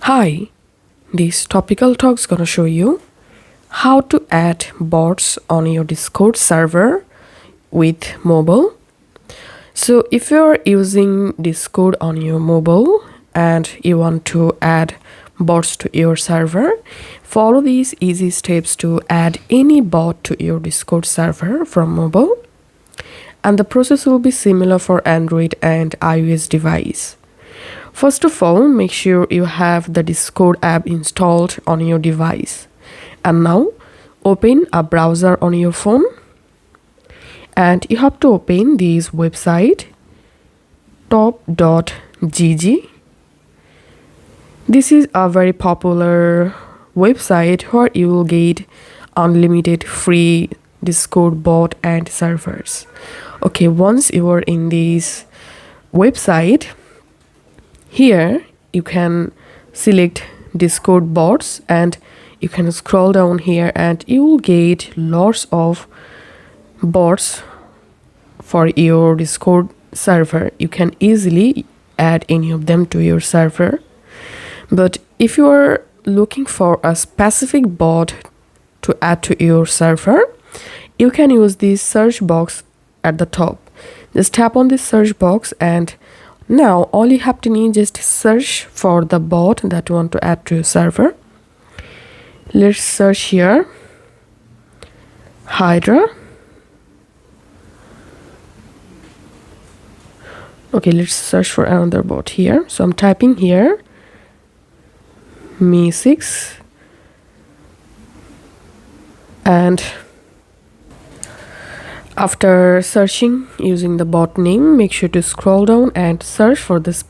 Hi, this topical talk is gonna show you how to add bots on your Discord server with mobile. So if you're using Discord on your mobile and you want to add bots to your server, follow these easy steps to add any bot to your Discord server from mobile. And the process will be similar for Android and iOS device. First of all, make sure you have the Discord app installed on your device. And now, open a browser on your phone. And you have to open this website, top.gg. This is a very popular website where you will get unlimited free Discord bot and servers. Okay, once you are in this website, here you can select Discord bots and you can scroll down here and you will get lots of bots for your Discord server. You can easily add any of them to your server. But if you are looking for a specific bot to add to your server, you can use this search box at the top. Just tap on this search box and now all you have to need is just search for the bot that you want to add to your server. Let's search here, Hydra. Okay, let's search for another bot here. So I'm typing here Me6 and after searching using the bot name, make sure to scroll down and search for this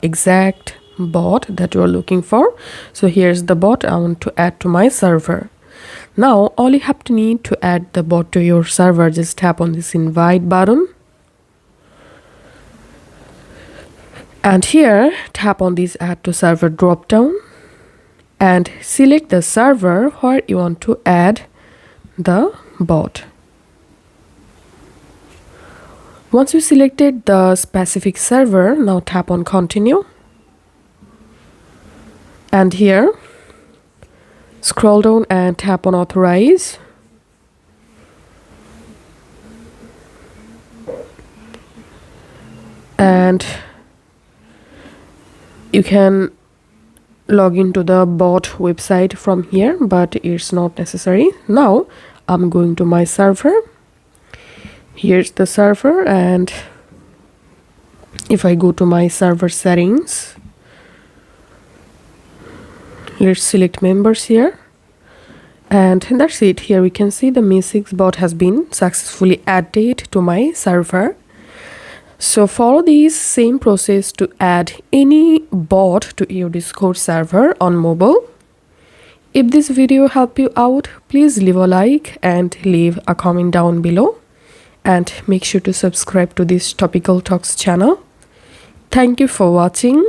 exact bot that you are looking for. So here's the bot I want to add to my server. Now all you have to need to add the bot to your server, just tap on this invite button. And here tap on this add to server drop down and select the server where you want to add the bot. Once you selected the specific server, now tap on continue. And here, scroll down and tap on authorize. And you can log into the bot website from here, but it's not necessary. Now, I'm going to my server. Here's the server, and if I go to my server settings, let's select members here, and that's it. Here we can see the Me6 bot has been successfully added to my server. So follow this same process to add any bot to your Discord server on mobile. If this video helped you out, please leave a like and leave a comment down below. And make sure to subscribe to this Topical Talks channel. Thank you for watching.